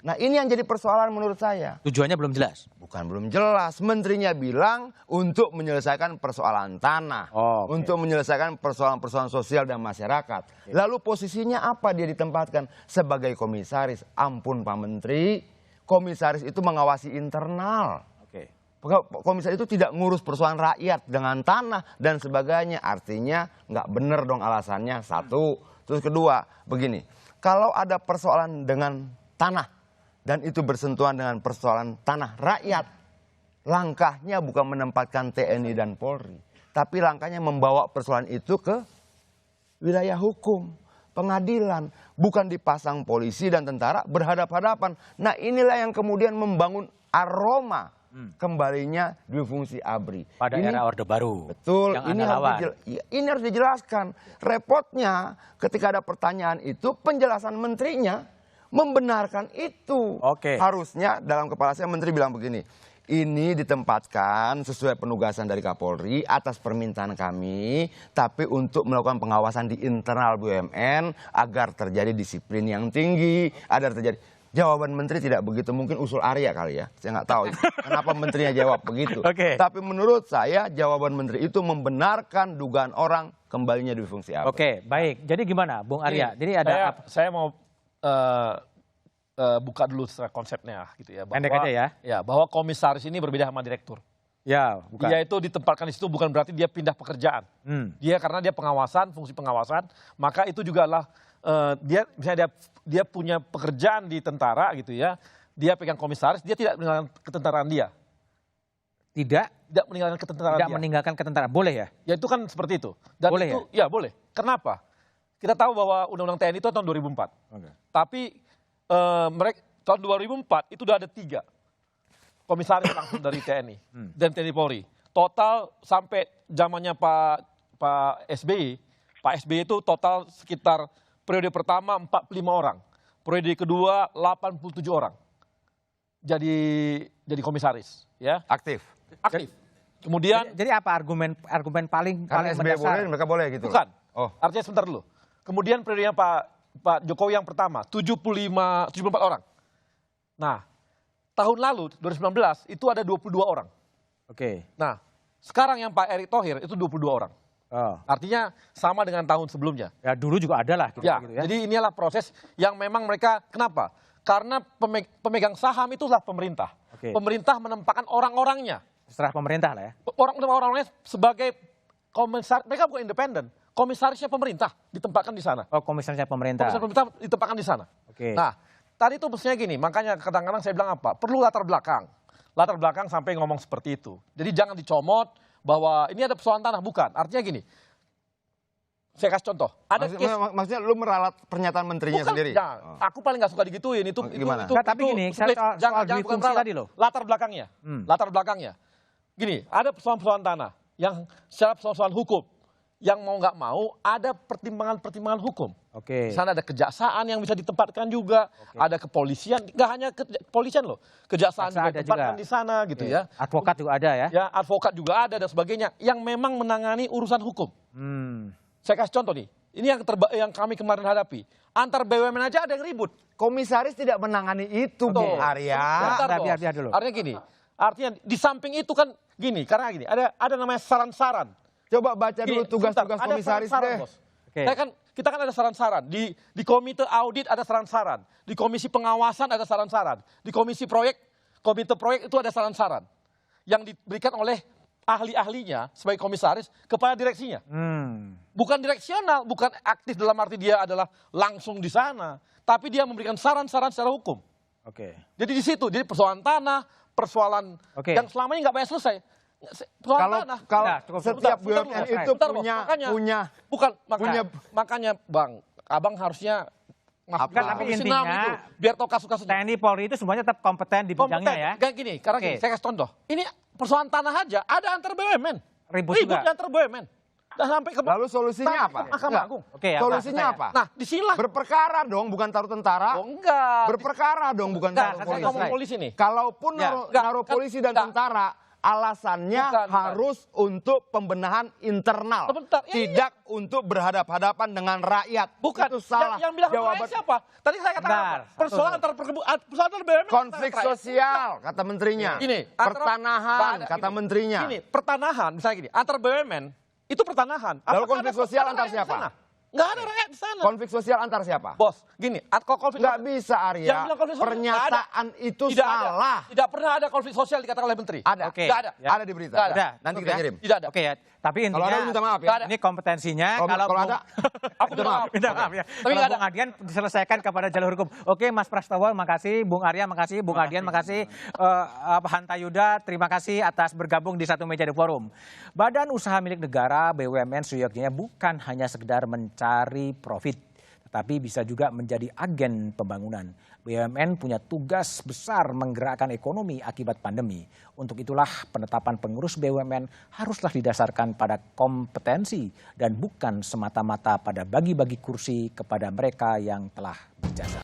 Nah ini yang jadi persoalan menurut saya. Tujuannya belum jelas? Bukan belum jelas. Menterinya bilang untuk menyelesaikan persoalan tanah. Untuk menyelesaikan persoalan-persoalan sosial dan masyarakat. Lalu posisinya apa dia ditempatkan? Sebagai komisaris. Ampun Pak Menteri, komisaris itu mengawasi internal. Komisaris itu tidak ngurus persoalan rakyat dengan tanah dan sebagainya. Artinya nggak benar dong alasannya. Satu. Terus kedua, begini. Kalau ada persoalan dengan tanah, dan itu bersentuhan dengan persoalan tanah rakyat. Langkahnya bukan menempatkan TNI dan Polri. Tapi langkahnya membawa persoalan itu ke wilayah hukum, pengadilan. Bukan dipasang polisi dan tentara berhadap-hadapan. Nah inilah yang kemudian membangun aroma kembalinya dua fungsi ABRI. Pada era Orde Baru. Betul, ini harus dijelaskan. Repotnya ketika ada pertanyaan itu penjelasan menterinya membenarkan itu. Harusnya dalam kepala saya Menteri bilang begini, ini ditempatkan sesuai penugasan dari Kapolri atas permintaan kami, tapi untuk melakukan pengawasan di internal BUMN agar terjadi disiplin yang tinggi, agar terjadi. Jawaban Menteri tidak begitu, mungkin usul Arya kali ya, saya nggak tahu kenapa Menterinya jawab begitu. Tapi menurut saya jawaban Menteri itu membenarkan dugaan orang kembalinya di fungsi ABRI. Baik. Jadi gimana, Bung Arya? Jadi ada saya mau buka dulu secara konsepnya gitu ya. Pendek aja ya. Ya, bahwa komisaris ini berbeda sama direktur. Ya, bukan. Dia itu ditempatkan di situ bukan berarti dia pindah pekerjaan. Dia karena dia pengawasan, fungsi pengawasan, maka itu juga adalah dia misalnya dia punya pekerjaan di tentara gitu ya. Dia pegang komisaris, dia tidak meninggalkan ketentaraan dia. Tidak meninggalkan ketentaraan dia. Tidak meninggalkan ketentaraan. Boleh ya? Ya itu kan seperti itu. Dan boleh itu, ya? Boleh. Kenapa? Kita tahu bahwa Undang-Undang TNI itu tahun 2004. Tapi mereka tahun 2004 itu udah ada 3 komisaris langsung dari TNI dan TNI Polri. Total sampai zamannya Pak SBY. Pak SBY itu total sekitar periode pertama 45 orang. Periode kedua 87 orang. Jadi komisaris, ya. Aktif. Kemudian jadi apa argumen paling SBY boleh, mereka boleh gitu. Bukan. Artinya sebentar dulu. Kemudian periodenya Pak Jokowi yang pertama 74 orang. Nah, tahun lalu 2019 itu ada 22 orang. Nah, sekarang yang Pak Erick Thohir itu 22 orang. Artinya sama dengan tahun sebelumnya. Ya dulu juga ada lah. Ya. Jadi inilah proses yang memang mereka, kenapa? Karena pemegang saham itulah pemerintah. Pemerintah menempatkan orang-orangnya. Setelah pemerintah lah ya. Orang-orangnya sebagai komisaris, mereka bukan independen. Komisarisnya pemerintah ditempatkan di sana. Komisarisnya pemerintah. Komisaris pemerintah ditempatkan di sana. Nah, tadi itu mestinya gini, makanya kadang-kadang saya bilang apa? Perlu latar belakang. Latar belakang sampai ngomong seperti itu. Jadi jangan dicomot bahwa ini ada persoalan tanah, bukan. Artinya gini, saya kasih contoh. Maksudnya lu meralat pernyataan menterinya sendiri? Bukan, aku paling gak suka digituin. Gimana? Tapi gini, soal dui fungsi tadi loh. Latar belakangnya. Gini, ada persoalan-persoalan tanah yang secara persoalan hukum. Yang mau nggak mau ada pertimbangan-pertimbangan hukum. Di sana ada kejaksaan yang bisa ditempatkan juga, ada kepolisian, nggak hanya kepolisian loh, kejaksaan juga ditempatkan di sana gitu ya. Advokat juga ada ya? Ya, advokat juga ada dan sebagainya, yang memang menangani urusan hukum. Saya kasih contoh nih, ini yang kami kemarin hadapi. Antar BUMN aja ada yang ribut. Komisaris tidak menangani itu, Bung Arya. Biar dulu. Artinya gini, artinya di samping itu kan gini, karena gini, ada namanya saran-saran. Coba baca dulu tugas-tugas komisaris deh. Kita kan ada saran-saran. Di komite audit ada saran-saran. Di komisi pengawasan ada saran-saran. Di komite proyek itu ada saran-saran. Yang diberikan oleh ahli-ahlinya sebagai komisaris kepada direksinya. Bukan direksional, bukan aktif dalam arti dia adalah langsung di sana. Tapi dia memberikan saran-saran secara hukum. Jadi di situ, jadi persoalan tanah, persoalan yang selama ini nggak banyak selesai. Kalau setiap BUMN itu makanya Bang, Abang harusnya tapi intinya biar tahu kasus-kasusnya. TNI Polri itu semuanya tetap kompeten di bidangnya ya. Kayak gini, karena gini, saya kasih contoh. Ini persoalan tanah aja ada antar BUMN. Ribut juga antar BUMN. Dan sampai lalu solusinya apa? Mahkamah Agung. Solusinya apa? Nah, disinilah berperkara dong, bukan taruh tentara. Enggak. Berperkara dong, bukan taruh polisi. Saya ngomong polisi nih. Kalaupun naruh polisi dan tentara, alasannya Bukan. harus untuk pembenahan internal, Sebentar, tidak untuk berhadapan-hadapan dengan rakyat. Bukan. Itu salah. Yang bilang Jawaban siapa? Tadi saya katakan Bentar, apa? Persoalan antar persoalan antar BUMN. konflik antara rakyat. sosial kata menterinya. Gini, antara- Pertanahan nggak ada, kata gini. menterinya. Gini, pertanahan misalnya gini, antar BUMN itu pertanahan. Lalu Apakah konflik ada- sosial ada antar rakyat di siapa? sana? Nggak ada rakyat di sana. Konflik sosial antar siapa? Bos, gini, kalau konflik Nggak bisa Yang Arya. bilang konflik sosial Pernyataan itu tidak salah. Ada. Tidak pernah ada konflik sosial dikatakan oleh menteri. Ada. Oke. Nggak ada. Ya. Ada di berita. Nggak ada. Udah, Nanti cukup kita ya. kirim. Tidak ada. Oke ya, tapi Kalau intinya ada minta maaf ya. Nggak ada. ini kompetensinya Kalau Bung- ada, Aku minta maaf. minta maaf ya. Tapi Kalau nggak Bung Adian diselesaikan kepada jalur hukum. Oke, Mas Prastowo, makasih. Bung Arya, makasih. Bung Adian, makasih. Hanta Yuda, terima kasih atas bergabung di satu meja di forum. Badan usaha milik negara BUMN seyogyanya bukan hanya sekedar mencari profit, tetapi bisa juga menjadi agen pembangunan. BUMN punya tugas besar menggerakkan ekonomi akibat pandemi. Untuk itulah penetapan pengurus BUMN haruslah didasarkan pada kompetensi dan bukan semata-mata pada bagi-bagi kursi kepada mereka yang telah berjasa.